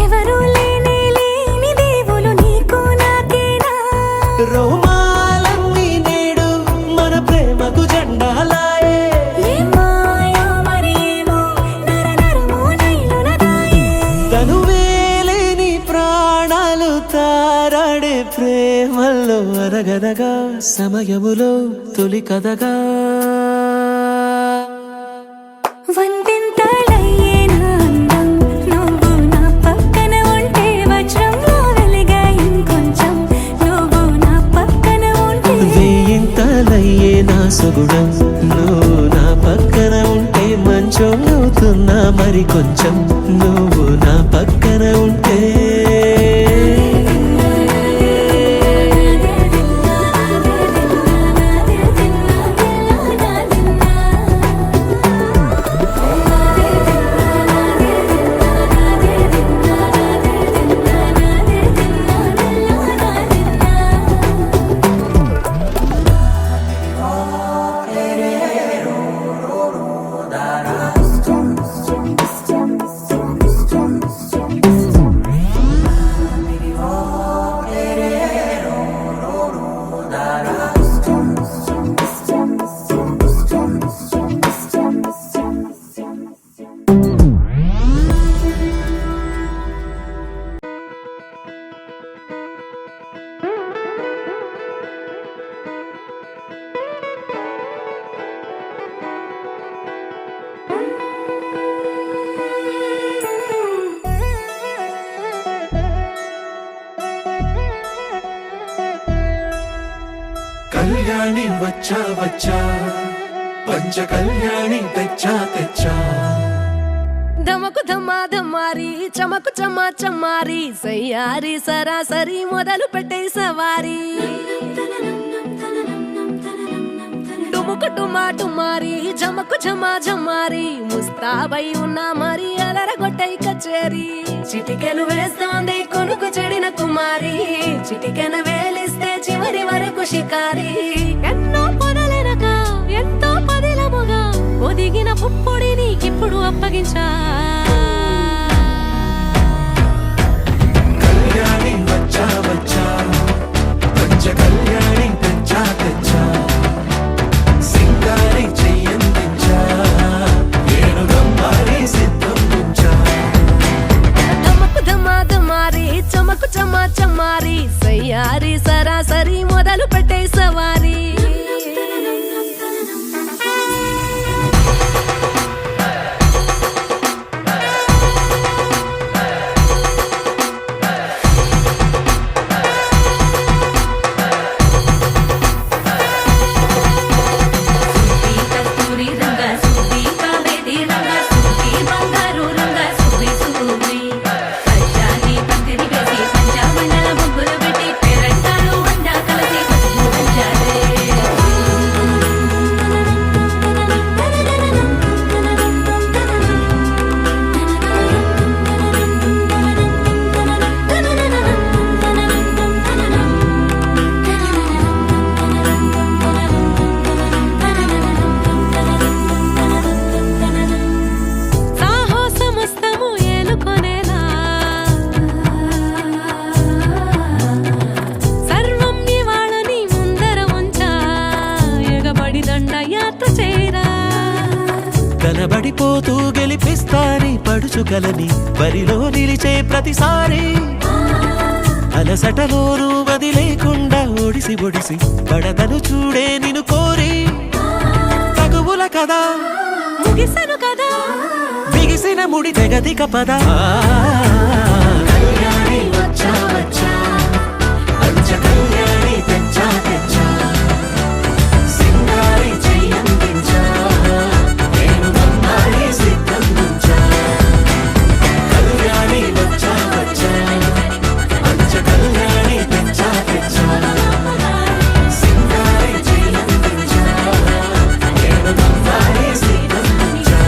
ఎవరూ లేని లేని దేవులు నీకు నాకేనా. రోమాలన్నీ నేడు మన ప్రేమకు జెండాలాయే. ఏ మాయో మరేమో నరనరమో నైలునదాయే. తనువేలేని ప్రాణాలు తారాడే ప్రేమల్లో అరగనగా సమయములో తొలి కథగా. వందింతలయ్యేనా అందం నువ్వు నా పక్కన ఉంటే వజ్రంలా వెలిగే ఇంకొంచెం నువ్వు నా పక్కన ఉంటే వేయింతలయ్యే నా సుగుణం నువ్వు నా పక్కన ఉంటే మంచం అవుతున్నా మరి కొంచెం నువ్వు నా పక్కన ఉంటే కళ్యాణి వచ్చా వచ్చా పంచ కళ్యాణి తెచ్చా తెచ్చా ధమకు ధమా ధమారి చమకు చమా చమారి సయ్యారి సరాసరి మొదలు పెట్టే సవారి డుముకు టుమా టుమారి జమకు ఝమా ఝమారి ముస్తాబై ఉన్నా మరి అలరగొట్టై కచేరి చిటికెను వేస్తోంది కొనుకు చెడిన కుమారి చిటికెను వేలిస్తే చివరి వరకు షికారి ఎన్నో పొదలెనక ఎంతో పదిలముగా ఒదిగిన పుప్పొడి నీకిప్పుడు అప్పగించా కళ్యాణి వచ్చా వచ్చా పంచ కళ్యాణి తెచ్చా తెచ్చా సింగారి చెయ్యందించా ఏనుగమ్మారి సిద్ధం ఉంచా ధమకు ధమా ధమారి చమకు చమా చమారి సయ్యారి సరాసరి మొదలు పెట్టే సవారి కలబడిపోతూ గెలిపిస్తాని పడుచుగలని బరిలో నిలిచే ప్రతిసారి అలసటలోనూ వదిలేకుండా ఒడిసి ఒడిసి పడతను చూడే నిన్ను కోరి తగువుల కదా ముగిసను కదా బిగిసిన ముడి తెగదిక పదా కళ్యాణి వచ్చా వచ్చా పంచ కళ్యాణి తెచ్చా తెచ్చా సింగారి చెయ్యందించా ఏనుగమ్మారి సిద్ధం ఉంచా కళ్యాణి వచ్చా వచ్చా పంచ కళ్యాణి తెచ్చా తెచ్చా సింగారి చెయ్యందించా ఏనుగమ్మారి సిద్ధం ఉంచా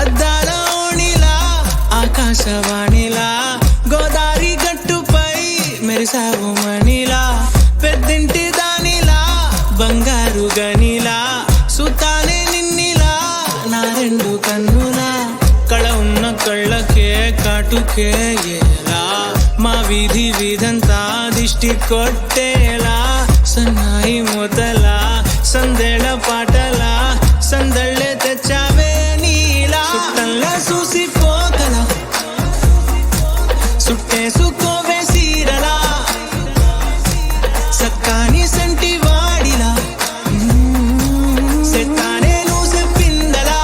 అద్దాల ఓణిలా ఆకాశవాణిలా గోదారి గట్టుపై మెరిసావు మణిలా పెద్దింటి దానిలా బంగారు గనిలా సుతానే నిన్నిలా నా రెండు కన్నులా కళ కాటుకేయేలా మా వీధి వీధంతా దిష్టి కొట్టేలా సన్నాయి మొదలా సందేళ పాటలా సందళ్ళే తెచ్చావే నీలా చుట్టంలా చూసిపోగల సుట్టేసుకోవే సీరలా సక్కాని సంటి వాడిలా సెత్తానే నువ్వు చెప్పిందలా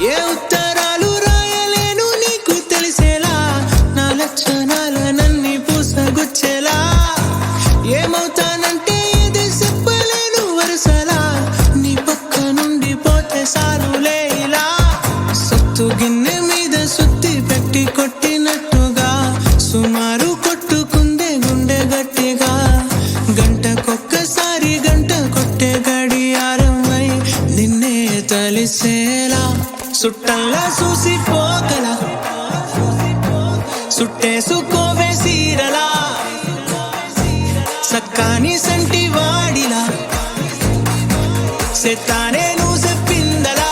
ఏ ఉత్తరాలు రాయలేను నీకు తెలిసేలా నా లక్షణాలనన్నీ పూసగుచ్చేలా ఏమవుతానంటే ఏది చెప్పలేను వరుసలా నీ పక్క నుండి పోతే సారులే ఇలా సత్తు గిన్నె మీద సుత్తి పెట్టి కొట్టినట్టుగా సుమారు కొట్టుకుందే గుండె గట్టిగా గంటకొక్కసారి గంట కొట్టే గడియారమై నిన్నే తలిసేలా సుట్టంలా చూసిపోగల సుట్టేసుకోవే సీరలా సక్కాని సంటి వాడిలా సెత్తానే నువ్వు చెప్పిందలా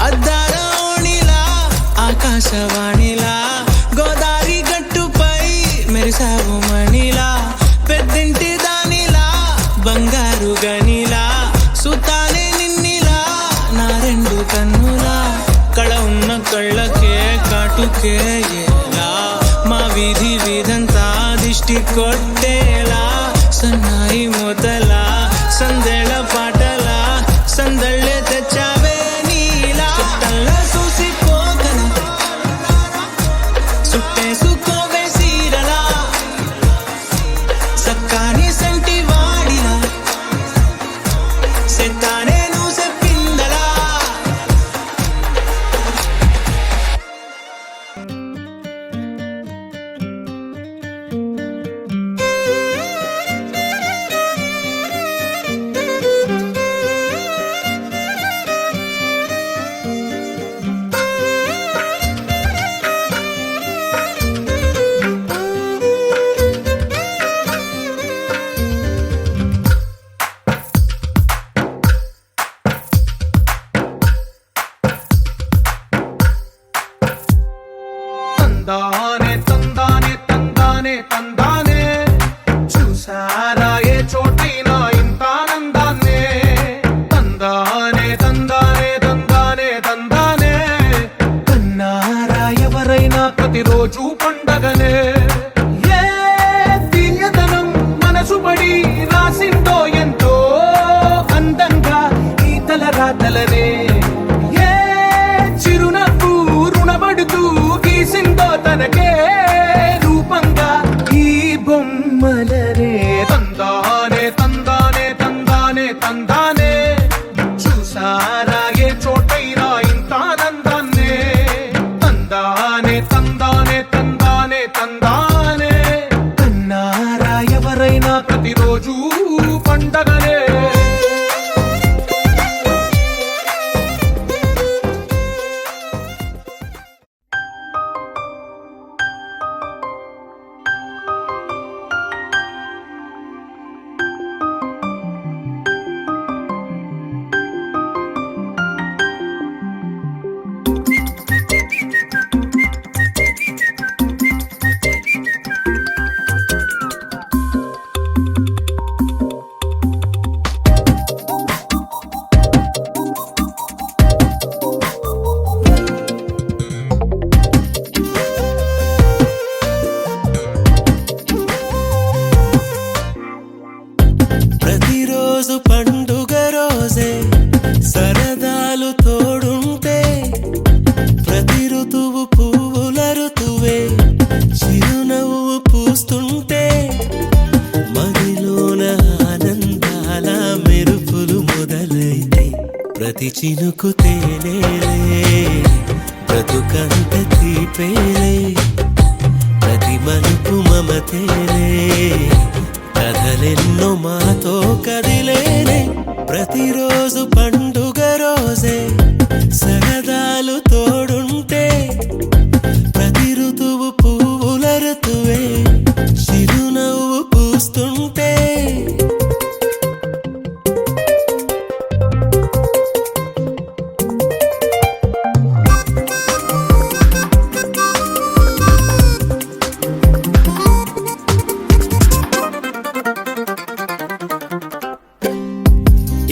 అద్దాల ఓణిలా ఆకాశవాణిలా గోదారి గట్టుపై మెరిసావు మణిలా పెద్దింటి దానిలా బంగారు గనిలా సుతానే నిన్నిలా నా రెండు కన్నులా కళ ఉన్న కళ్ళకే కాటుకేయేలా మా వీధి వీధంతా దిష్టి కొట్టేలా సన్నాయి మొదలా సందేళ పాటలా సందళ్ళే తెచ్చావే నీలా చుట్టంలా చూసిపోగల సుట్టేసుకోవే సీరలా సక్కాని సంటి వాడిలా సెత్తానే నువ్వు చెప్పిందలా తందానే తందానే తందానే తందానే చూసారా ఏ చోటైనా ఇంత ఆనందాన్నే తందానే తందానే తందానే తందానే కన్నారా ఎవరైనా ప్రతిరోజు పండగనే ఏ తీయదనం మనసు పడి రాసిందో ఎంతో అందంగా ఈ తలరాతలనే ఏ చిరునవ్వు రుణపడుతూ గీసిందో తనకే రూపంగా ఈ బొమ్మలనే తందానే తందానే తందానే తందానే చూసారా ఏ చోటైనా ఇంత ఆనందాన్నే తందానే తందానే తందానే తందానే కన్నారా ఎవరైనా ప్రతిరోజు పండగనే ప్రతిరోజు పండుగ రోజే సరదాలు తోడుంటే ప్రతి ఋతువు పువ్వుల ఋతువే చిరునవ్వు పూస్తుంటే మదిలోన ఆనందాల మెరుపులు మొదలు ప్రతి చినుకు తేనేలే బ్రతుకంత తీపేలే ప్రతి మలుపు మమతేలే కథలెన్నో మాతో కదిలేనే ప్రతిరోజు పండుగ రోజే సరదాలు తోడుంటే ప్రతి ఋతువు పువ్వుల ఋతువే చిరునవ్వు పూస్తుంటే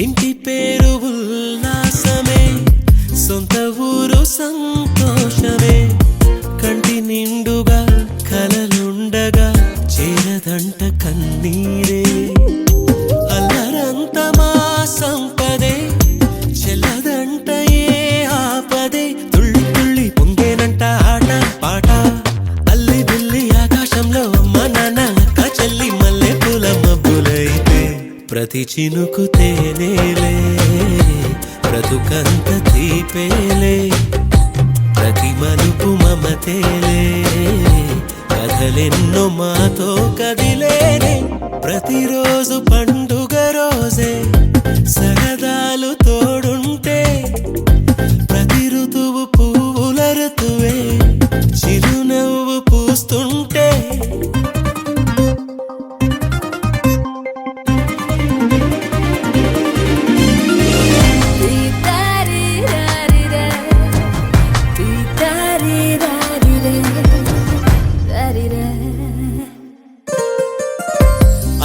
ఇంటి పేరు ఉల్లాసమే సొంత ఊరు సంతోషమే కంటి నిండుగా కలలుండగా చేరదంట కన్నీరే అల్లరంత మా సంపదే చెల్లదంట ఏ ఆపదే తుళ్ళి తుళ్ళి పొంగేనంట ఆట పాట అల్లి బిల్లి ఆకాశంలో అమ్మ నాన్న అక్క చెల్లి మల్లె పూల మబ్బులైతే ప్రతి చినుకు తేనేలే బ్రతుకంత తీపేలే ప్రతి మలుపు మమతేలే కథలెన్నో మాతో కదిలేనే ప్రతిరోజు పండుగ రోజే సరదాలు తోడుంటే ప్రతి ఋతువు పువ్వుల ఋతువే చిరునవ్వు పూస్తుంటే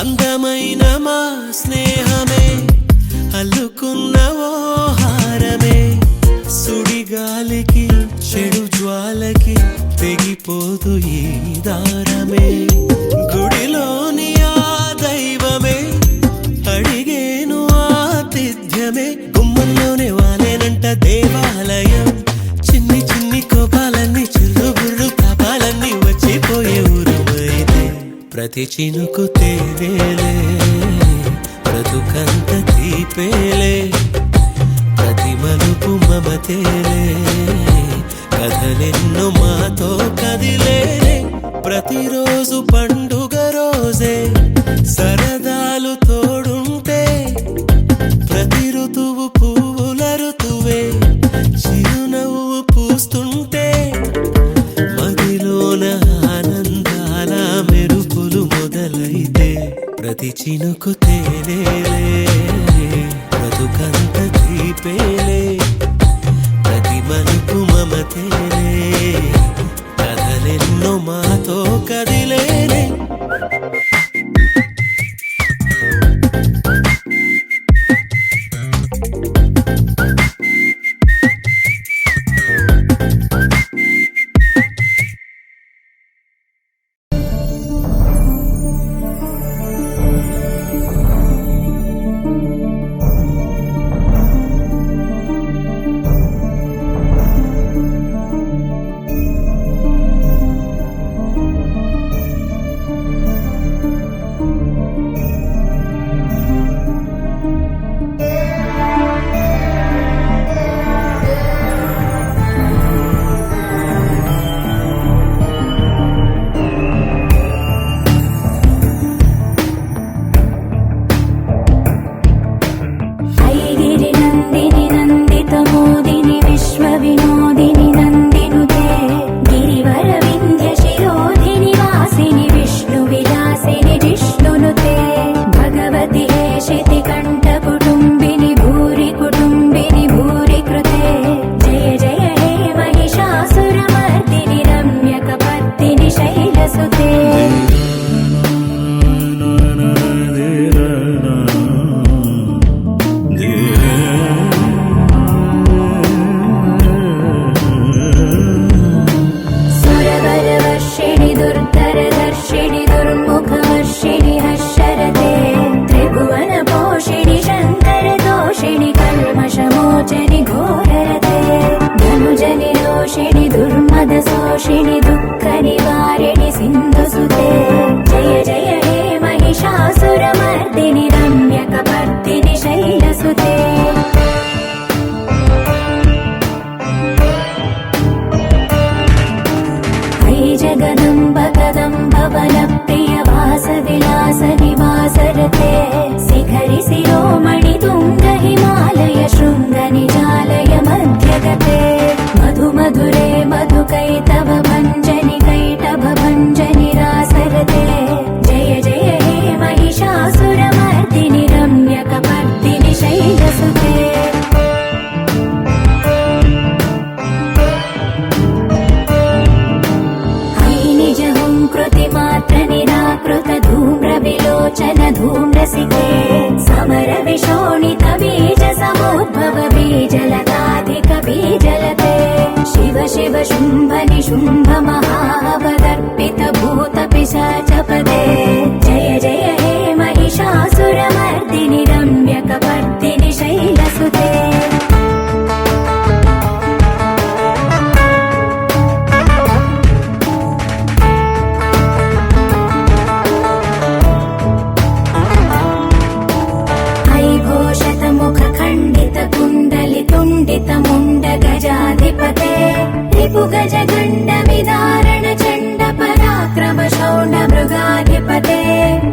అందమైన మా స్నేహమే అల్లుకున్న ఓ హారమే సుడిగాలికి చెడు జ్వాలకి తెగిపోదు ఈ దారమే గుడిలోని ఆ దైవమే అడిగేను ఆతిథ్యమే గుమ్మంలోనే వాలేనంట దేవాలయం చిన్ని చిన్ని కోపాలన్నీ చిల్లు బుర్రు తాపాలన్నీ వచ్చిపోయే ఊరుమైతే ప్రతి చినుకు తేనేలే బ్రతుకంత తీపేలే ప్రతి మలుపు మమతేలే కథలెన్నో మాతో కదిలేనే ప్రతిరోజు పండుగ రోజే సరదాలు తోడుంటే ప్రతి ఋతువు పువ్వుల ఋతువే చిరునవ్వు పూస్తుంటే మదిలోన ఆనందాల మెరుపులు మొదలైతే ప్రతి చినుకు తేనేలే బ్రతుకంత తీపేలే ప్రతి మలుపు మమతేలే కథలెన్నో మాతో కదిలేనే धूम्रसिके समरविशोणित बीज समुद्भव बीजलताधिक बीजलते शिव शिव शुम्भ निशुम्भ महावदर्पित भूत पिशाचपदे जय जय हे महिषासुरमर्दिनि रम्यकपर्दिनि शैलसुते मुण्ड गजाधिपते रिपु गज गण्ड विदारण चण्ड पराक्रम शौण्ड मृगाधिपते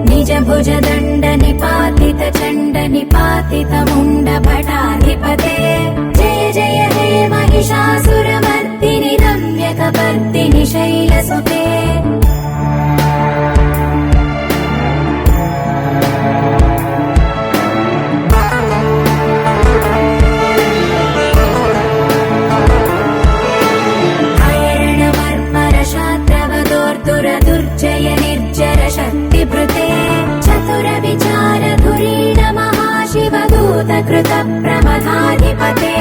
निज भुज दण्ड निपातित चण्ड निपातित मुण्ड भटाधिपते जय जय हे महिषासुरमर्दिनि रम्यकपर्दिनि शैलसुते दुर्जय निर्जर शक्तिभृते चतुर विचार धुरीण महाशिवदूत कृत प्रमथाधिपते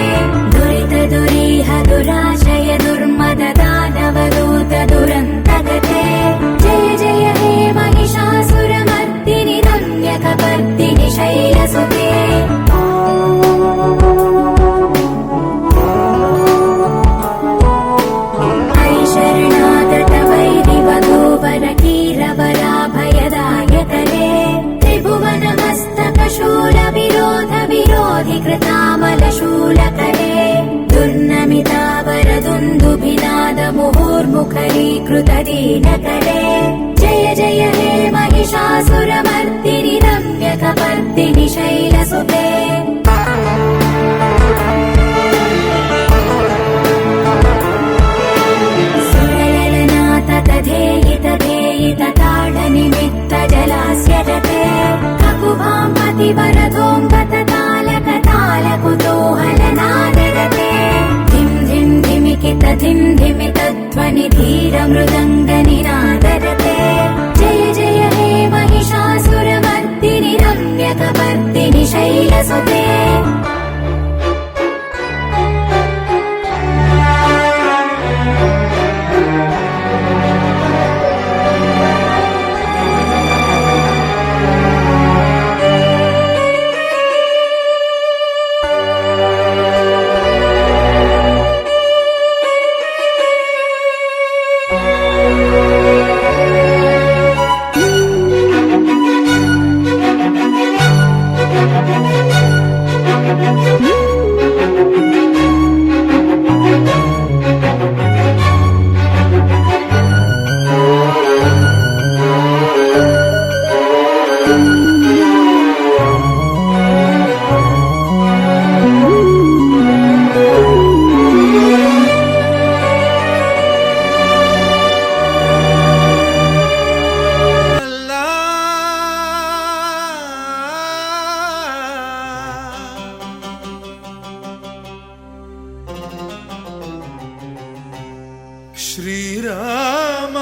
दुरित दुरीह दुराशय दुर्मद दानवदूत दुरन्तगते जय जय हे महिषासुरमर्दिनि रम्यकपर्दिनि शैलसुते कीरवराभयदायकरे त्रिभुवनमस्तकशूल विरोध विरोधि कृतामलशूलकरे दुर्नमितावरदुन्दुभिनाद मुहुर्मुखरीकृत दीनकरे जय जय हे महिषासुरमर्दिनि रम्यकपर्दिनि शैलसुते धेयित धेयित ताडनिमित्त जलास्य रते ककुभाम्पति वरदोऽङ्गत तालक तालकुतूहलनादरते धिं धिं धिमिकित धिं धिमित ध्वनि धीर मृदङ्ग निनादरते जय जय हे महिषासुरमर्दिनि रम्यकपर्दिनि शैलसुते శ్రీరామ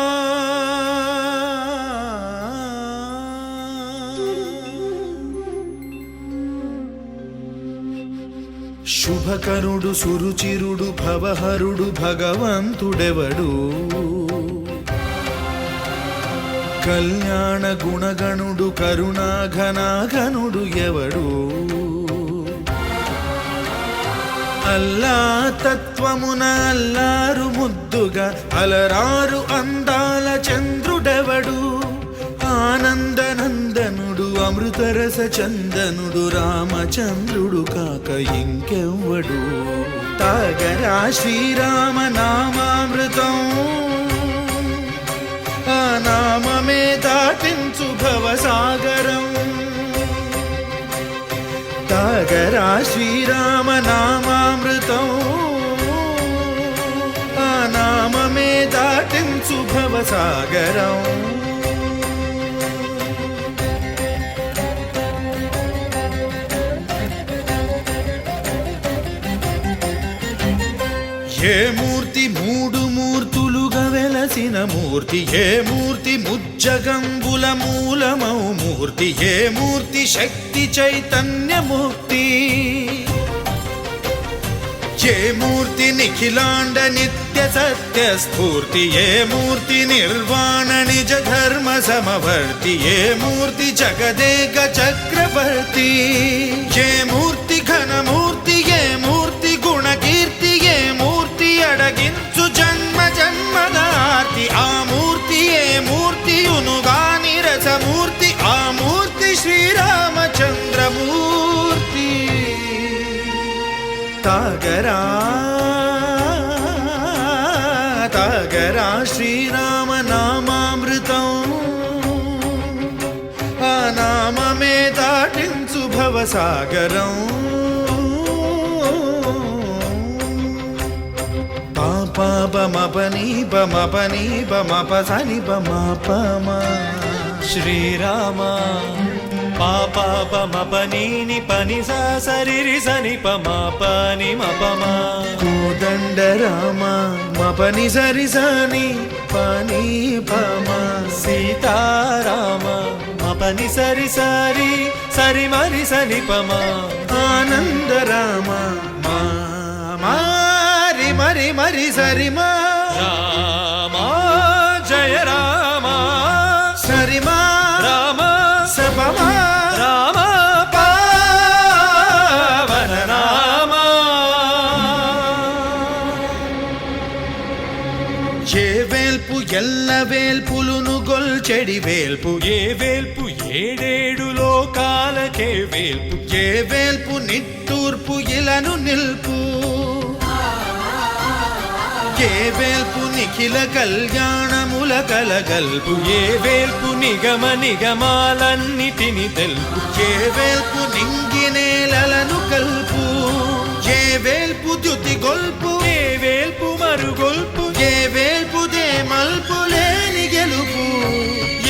శుభకరుడు సురుచిరుడు భవహరుడు భగవంతుడెవడు కళ్యాణ గుణగణుడు కరుణాఘనాఘనుడు ఎవడు అల్లా తత్వమున అల్లారు ముద్దుగా అలరారు అందాల చంద్రుడెవడు ఆనందనందనుడు అమృతరస చందనుడు రామచంద్రుడు కాక ఇంకెవ్వడు తాగరా శ్రీరామ నామామృతం ఆ నామమే దాటించు భవసాగరం తాగరా శ్రీరామ నామామృతం ఆ నామమే దాటించు భవసాగరం ఏ మూర్తి మూడు మూర్తులుగా వెలసి వెలసిన మూర్తి ఏ మూర్తి ముజ్జగంబుల మూలమౌ మూర్తి ఏ మూర్తి శక్తి చైతన్యమూర్తి ఏ మూర్తి నిఖిలాండ నిత్య సత్య స్ఫూర్తి ఏ మూర్తి నిర్వాణ నిజ ధర్మ సమవర్తి ఏ మూర్తి జగదేక చక్రవర్తి ఏ మూర్తి ఘనమూర్తి ఏ మూర్తి గుణకీర్తి ఏ మూర్తి అడగించు జన్మ జన్మదార్తి ఆ మూర్తి ఏ మూర్తి ఉనుగాని రసమూర్తి ఆ మూర్తి శ్రీరామచంద్రమూర్తి తాగరా తాగరా శ్రీరామ నామామృతం ఆ నామమే దాటించు భవసాగరం పాపా బమపని బమపని బమపసని బమపమా శ్రీరామ పాపా పమపని పని సా సరి సని పమా పని మపమా కోదండ రామ మపని సరి సని పని పమ సీతారామ మపని సరి సరి సరి మరి సని పమా ఆనంద రామ మారి మరి మరి సరి మా రామ జయ రామ సరి మా రామ సపమా రామ పావన రామ ఏ వేల్పు ఎల్ల వేల్పులును గొల్చెడి వేల్పు ఏ వేల్పు ఏడేడు లోకాలకే వేల్పు ఏ వేల్పు నిట్టూర్పు ఇలను నిల్పు ఏ వేల్పు నిఖిల కళ్యాణముల కలగల్పు ఏ వేల్పు నిగమ నిగమాలన్నిటిని తెలుపు ఏ వేల్పు నింగినేలను కల్పు ఏ వేల్పు ద్యుతి గొల్పు ఏ వేల్పు మరుగొల్పు ఏ వేల్పు దే మల్పు లేని గెలుపు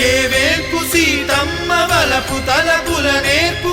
ఏ వేల్పు సీతమ్మ వలపు తలపుల నేర్పు